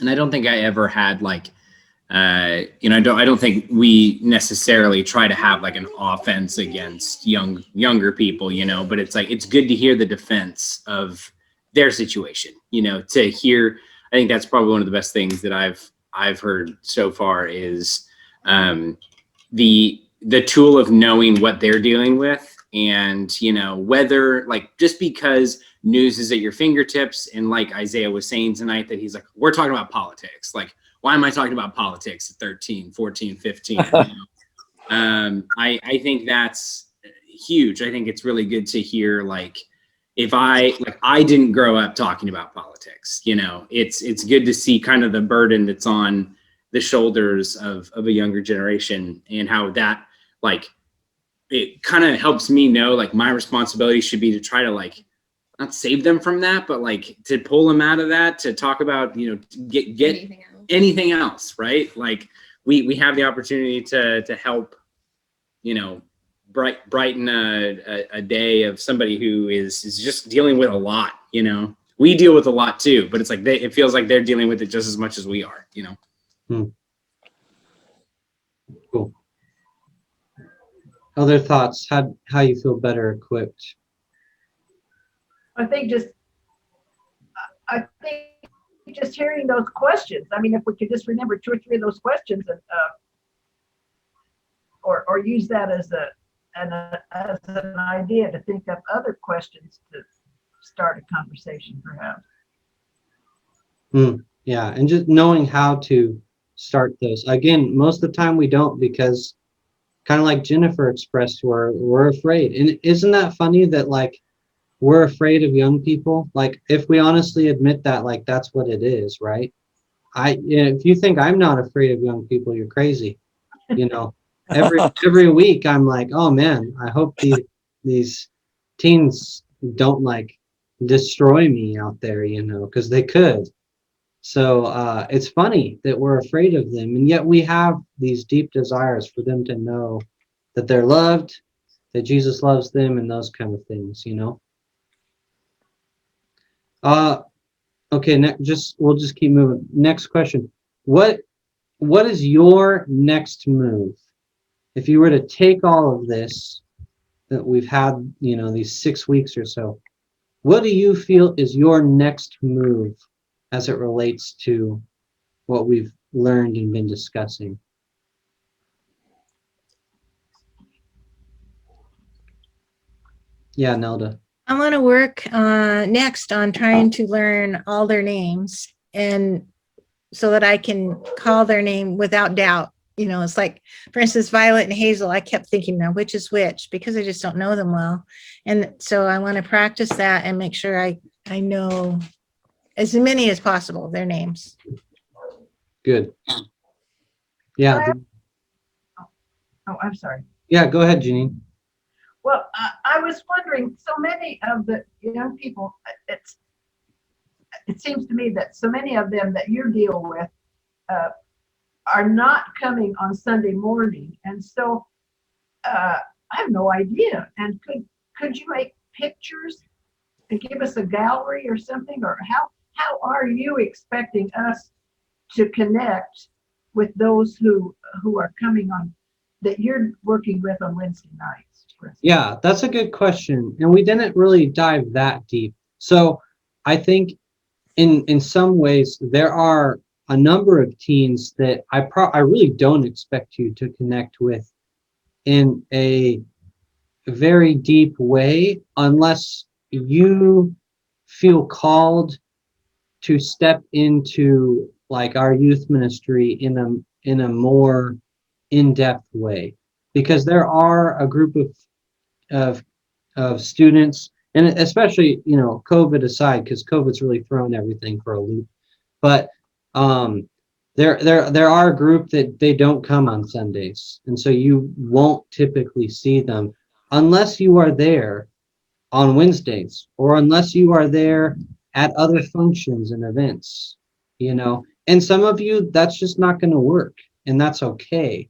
I don't think I ever had I don't think we necessarily try to have like an offense against younger people, but it's good to hear the defense of their situation, to hear. I think that's probably one of the best things that I've heard so far is the tool of knowing what they're dealing with, and whether just because news is at your fingertips, and like Isaiah was saying tonight, that he's like, we're talking about politics, why am I talking about politics at 13, 14, 15? I think that's huge. I think it's really good to hear, if I didn't grow up talking about politics, it's good to see kind of the burden that's on the shoulders of a younger generation, and how that, it kind of helps me know, my responsibility should be to try to not save them from that, but to pull them out of that, to talk about, get anything else, right? We have the opportunity to help, brighten a day of somebody who is just dealing with a lot. We deal with a lot too, but it's it feels like they're dealing with it just as much as we are. Cool. Other thoughts? How you feel better equipped? I think just hearing those questions. I mean, if we could just remember 2 or 3 of those questions, and or use that as an idea to think up other questions to start a conversation, perhaps. Yeah, and just knowing how to start those. Again, most of the time we don't, because kind of like Jennifer expressed, we're afraid. And isn't that funny that we're afraid of young people? If we honestly admit that, that's what it is, right? If you think I'm not afraid of young people, you're crazy. Every week I'm like, oh man, I hope these teens don't destroy me out there, because they could. So it's funny that we're afraid of them, and yet we have these deep desires for them to know that they're loved, that Jesus loves them, and those kind of things, Okay, we'll just keep moving. Next question. What is your next move? If you were to take all of this that we've had, these 6 weeks or so, what do you feel is your next move as it relates to what we've learned and been discussing? Yeah, Nelda. I want to work next on trying to learn all their names, and so that I can call their name without doubt. You know, it's like, for instance, Violet and Hazel, I kept thinking, now which is which, because I just don't know them well. And so I want to practice that and make sure I know as many as possible, their names. Good. Yeah. Oh, I'm sorry. Yeah, go ahead, Janine. Well, I was wondering, so many of the young people, it seems to me that so many of them that you deal with are not coming on Sunday morning. And so I have no idea. And could you make pictures and give us a gallery or something? Or how are you expecting us to connect with those who are coming on, that you're working with on Wednesday nights? Yeah, that's a good question. And we didn't really dive that deep. So I think in some ways there are a number of teens that I really don't expect you to connect with in a very deep way unless you feel called to step into like our youth ministry in a more in-depth way, because there are a group of students, and especially, you know, COVID aside, because COVID's really thrown everything for a loop, but there are a group that they don't come on Sundays, and so you won't typically see them unless you are there on Wednesdays, or unless you are there at other functions and events, you know. And some of you, that's just not going to work, and that's okay.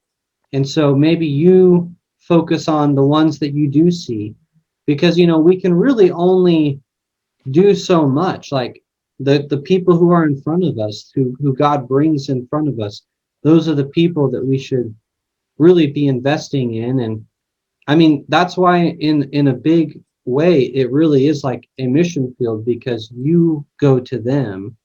And so maybe you focus on the ones that you do see, because, you know, we can really only do so much. Like the people who are in front of us, who God brings in front of us, those are the people that we should really be investing in. And I mean, that's why in a big way, it really is like a mission field, because you go to them.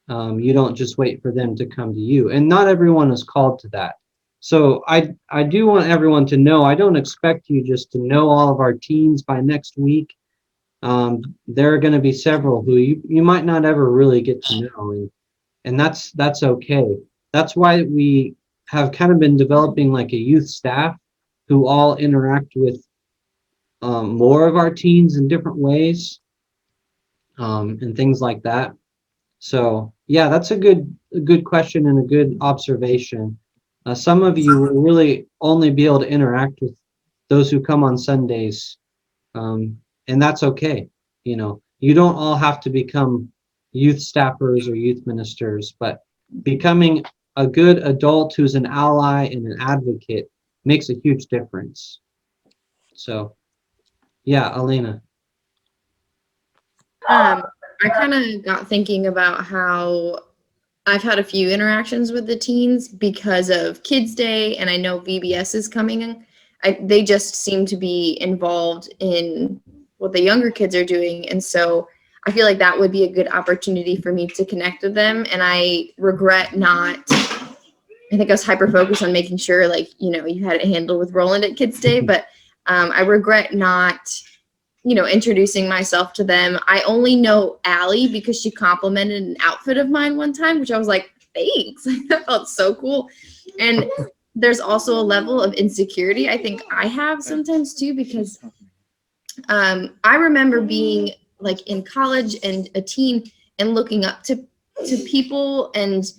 You don't just wait for them to come to you. And not everyone is called to that. So I do want everyone to know, I don't expect you just to know all of our teens by next week. There are going to be several who you might not ever really get to know. And that's okay. That's why we have kind of been developing like a youth staff who all interact with more of our teens in different ways, and things like that. So yeah, that's a good question and a good observation. Some of you will really only be able to interact with those who come on Sundays, and that's okay. You know, you don't all have to become youth staffers or youth ministers, but becoming a good adult who's an ally and an advocate makes a huge difference. So yeah, Elena. I kind of got thinking about how I've had a few interactions with the teens because of Kids Day, and I know VBS is coming. They just seem to be involved in what the younger kids are doing, and so I feel like that would be a good opportunity for me to connect with them. And I regret not. I think I was hyper-focused on making sure, like, you know, you had it handled with Roland at Kids Day, but I regret not, you know, introducing myself to them. I only know Allie because she complimented an outfit of mine one time, which I was like, thanks. That felt so cool. And there's also a level of insecurity I think I have sometimes too, because I remember being like in college and a teen and looking up to people and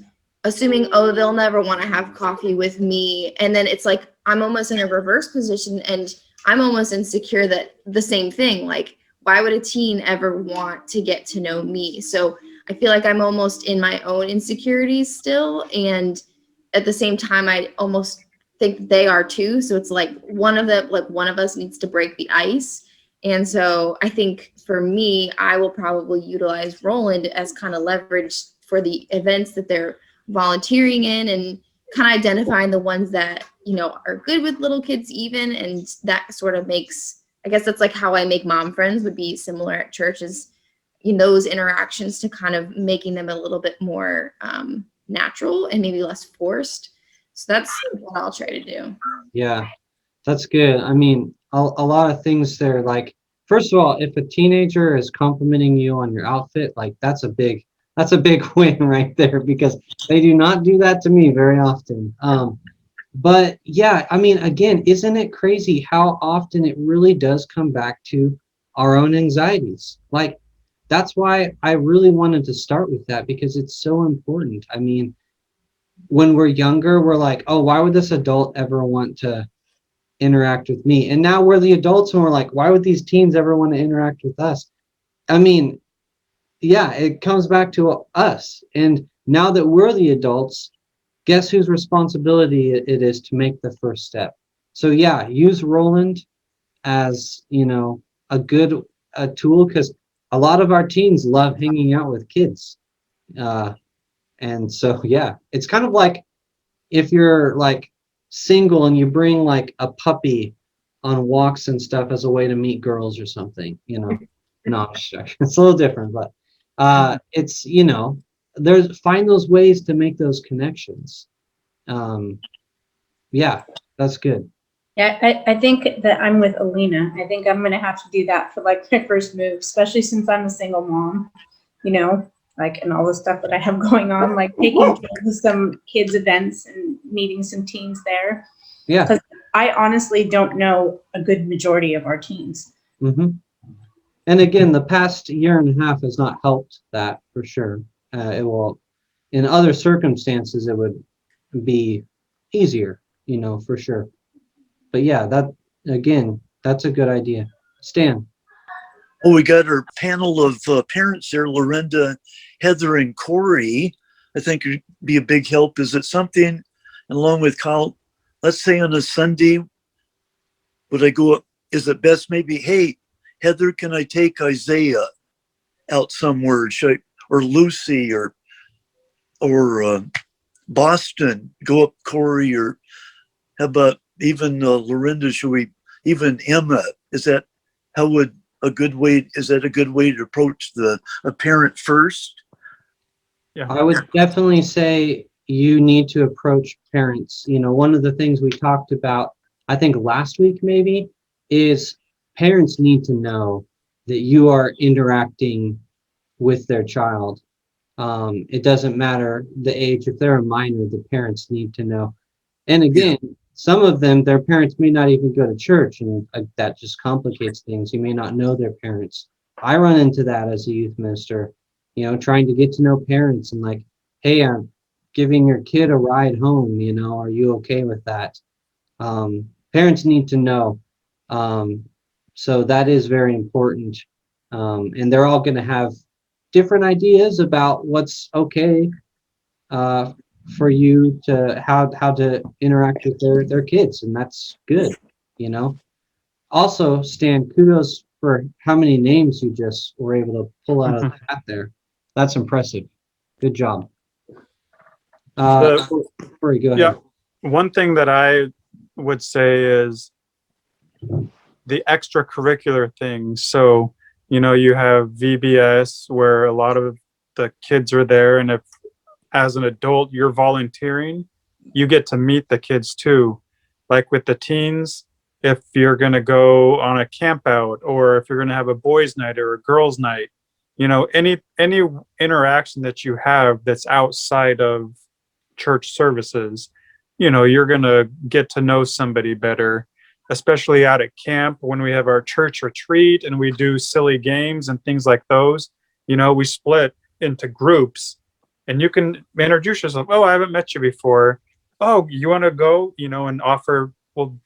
assuming, oh, they'll never want to have coffee with me. And then it's like, I'm almost in a reverse position and I'm almost insecure that the same thing, like, why would a teen ever want to get to know me? So I feel like I'm almost in my own insecurities still. And at the same time, I almost think they are too. So it's like one of us needs to break the ice. And so I think for me, I will probably utilize Roland as kind of leverage for the events that they're volunteering in, and kind of identifying the ones that, you know, are good with little kids even. And that sort of makes, I guess that's like how I make mom friends, would be similar at churches, in those interactions, to kind of making them a little bit more natural and maybe less forced. So that's what I'll try to do. Yeah, that's good. I mean, a lot of things there. Like, first of all, if a teenager is complimenting you on your outfit, like, that's a big that's a big win right there because they do not do that to me very often. But yeah, I mean, again, isn't it crazy how often it really does come back to our own anxieties? Like, that's why I really wanted to start with that because it's so important. I mean, when we're younger, we're like, oh, why would this adult ever want to interact with me? And now we're the adults and we're like, why would these teens ever want to interact with us? I mean, yeah, it comes back to us. And now that we're the adults, guess whose responsibility it is to make the first step? So yeah, use Roland as, a good tool because a lot of our teens love hanging out with kids. And so, yeah, it's kind of like if you're like single and you bring like a puppy on walks and stuff as a way to meet girls or something, no, I'm just joking. It's a little different, but it's, there's find those ways to make those connections. Yeah, that's good. Yeah, I think that I'm with Alina. I think I'm gonna have to do that for like my first move, especially since I'm a single mom, and all the stuff that I have going on, like taking kids to some kids events and meeting some teens there. Yeah. Because I honestly don't know a good majority of our teens. Mm-hmm. And again, the past year and a half has not helped that for sure. It will, in other circumstances, it would be easier, for sure. But yeah, that's a good idea. Stan. Oh, we got our panel of parents there, Lorinda, Heather, and Corey. I think it'd be a big help. Is it something, and along with Kyle, let's say on a Sunday, would I go, is it best maybe, hey, Heather, can I take Isaiah out somewhere? Or Lucy or Boston, go up Corey, or how about even Lorinda, should we, even Emma, is that a good way to approach a parent first? Yeah. I would definitely say you need to approach parents. One of the things we talked about, I think last week maybe, is parents need to know that you are interacting with their child. It doesn't matter the age. If they're a minor, the parents need to know. And again, some of them, their parents may not even go to church, and that just complicates things. You may not know their parents. I run into that as a youth minister, trying to get to know parents and like, hey, I'm giving your kid a ride home, are you okay with that? Parents need to know. So that is very important. And they're all going to have different ideas about what's okay for you to how to interact with their kids, and that's good. Also, Stan, kudos for how many names you just were able to pull out of the hat there. That's impressive. Good job. Corey, go ahead. Yeah, one thing that I would say is the extracurricular things. So, you have VBS where a lot of the kids are there, and if as an adult you're volunteering, you get to meet the kids too. Like with the teens, if you're going to go on a camp out, or if you're going to have a boys' night or a girls' night, any interaction that you have that's outside of church services, you're going to get to know somebody better, especially out at camp when we have our church retreat and we do silly games and things like those. We split into groups and you can introduce yourself. Oh, I haven't met you before. Oh, you want to go, and offer, well,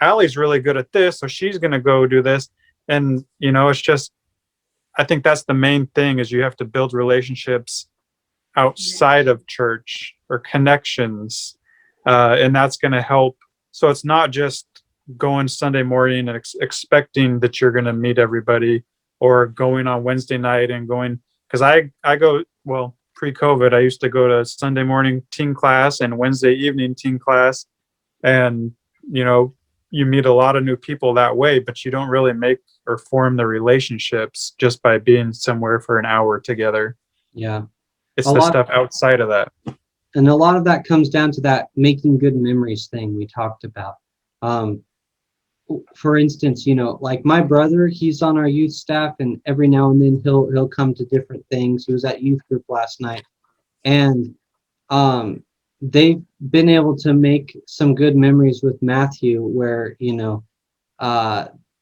Allie's really good at this, so she's going to go do this. And, it's just, I think that's the main thing, is you have to build relationships outside of church, or connections. And that's going to help. So it's not just going Sunday morning and expecting that you're going to meet everybody, or going on Wednesday night and going, because I go, well, pre-COVID, I used to go to Sunday morning teen class and Wednesday evening teen class. And, you meet a lot of new people that way, but you don't really make or form the relationships just by being somewhere for an hour together. Yeah. It's the stuff outside of that. And a lot of that comes down to that making good memories thing we talked about. for instance, like my brother, he's on our youth staff, and every now and then he'll come to different things. He was at youth group last night, and they've been able to make some good memories with Matthew, where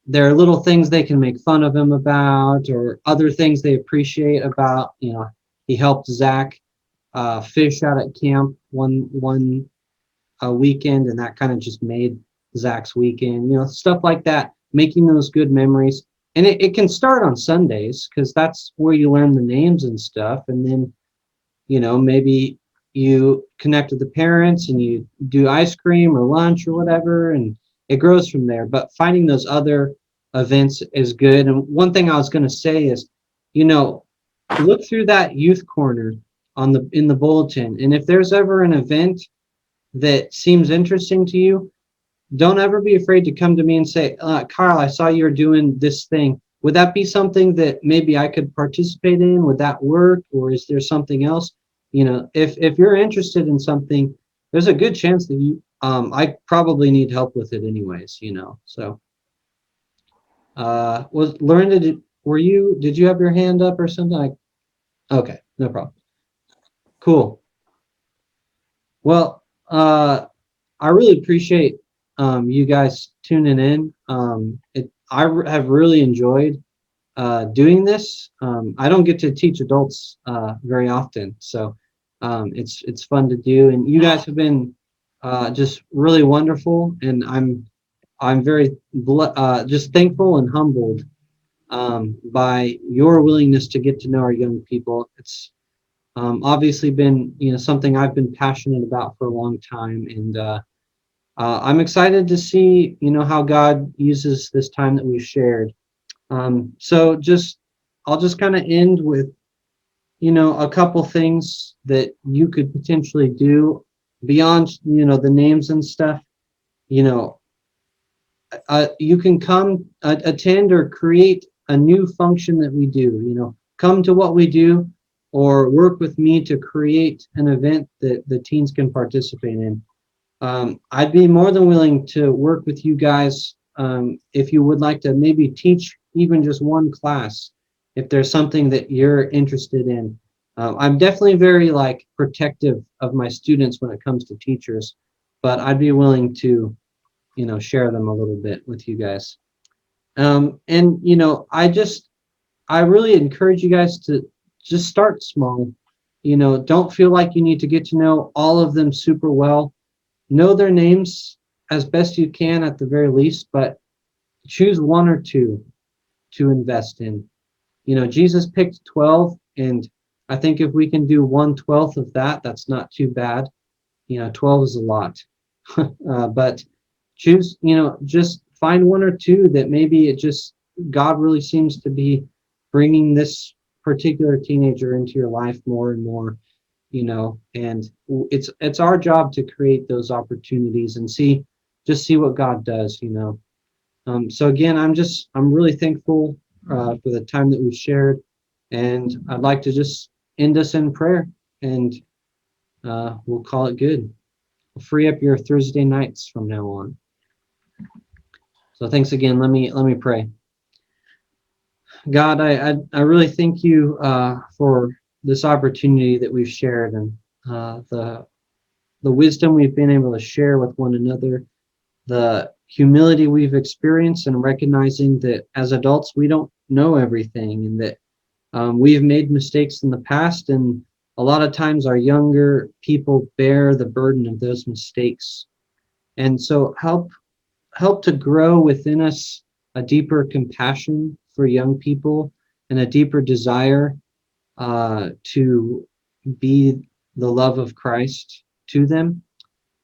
there are little things they can make fun of him about, or other things they appreciate about. He helped Zach fish out at camp one weekend, and that kind of just made Zach's weekend. Stuff like that, making those good memories. And it can start on Sundays, because that's where you learn the names and stuff. And then, maybe you connect with the parents and you do ice cream or lunch or whatever, and it grows from there. But finding those other events is good. And one thing I was going to say is, look through that youth corner in the bulletin, and if there's ever an event that seems interesting to you, don't ever be afraid to come to me and say, Kyle, I saw you're doing this thing. Would that be something that maybe I could participate in? Would that work? Or is there something else? If you're interested in something, there's a good chance that I probably need help with it anyways, so. Lauren, did you have your hand up or something? Okay, no problem. Cool. Well, I really appreciate you guys tuning in. I have really enjoyed doing this. I don't get to teach adults very often, so it's fun to do. And you guys have been just really wonderful, and I'm very just thankful and humbled by your willingness to get to know our young people. It's obviously been something I've been passionate about for a long time, and I'm excited to see how God uses this time that we've shared. So I'll just kind of end with a couple things that you could potentially do beyond the names and stuff. You can come attend or create a new function that we do. Come to what we do, or work with me to create an event that the teens can participate in. I'd be more than willing to work with you guys if you would like to maybe teach even just one class, if there's something that you're interested in. I'm definitely very protective of my students when it comes to teachers, but I'd be willing to share them a little bit with you guys. And I really encourage you guys to just start small. Don't feel like you need to get to know all of them super well. Know their names as best you can at the very least, but choose one or two to invest in. Jesus picked 12, and I think if we can do 1/12 of that, that's not too bad. 12 is a lot. But choose, just find one or two that maybe God really seems to be bringing this particular teenager into your life more and more, and it's our job to create those opportunities and see what God does. So again, I'm really thankful for the time that we've shared, and I'd like to just end us in prayer, and we'll call it good. We'll free up your Thursday nights from now on. So thanks again. Let me pray. God, I really thank you for this opportunity that we've shared, and the wisdom we've been able to share with one another, the humility we've experienced, and recognizing that as adults we don't know everything, and that we've made mistakes in the past, and a lot of times our younger people bear the burden of those mistakes. And so help to grow within us a deeper compassion for young people, and a deeper desire to be the love of Christ to them.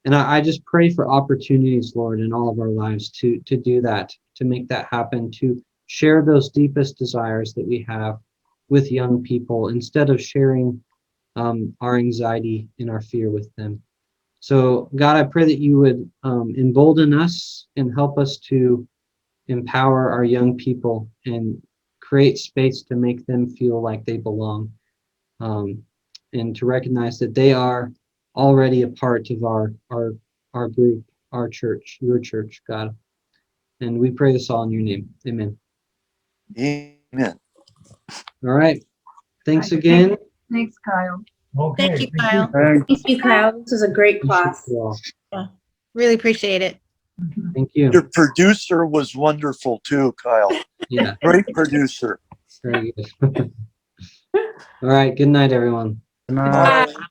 And I just pray for opportunities, Lord, in all of our lives to do that, to make that happen, to share those deepest desires that we have with young people, instead of sharing our anxiety and our fear with them. So God, I pray that you would embolden us and help us to empower our young people and create space to make them feel like they belong, and to recognize that they are already a part of our group, our church, your church, God. And we pray this all in your name. Amen. Amen. All right. Thanks again. Thanks, Kyle. Okay. Thank you, Kyle. Thanks. Thank you, Kyle. This is a great class. Yeah, really appreciate it. Thank you. Your producer was wonderful too, Kyle. Yeah. Great producer. Very good. All right. Good night, everyone. Good night. Bye.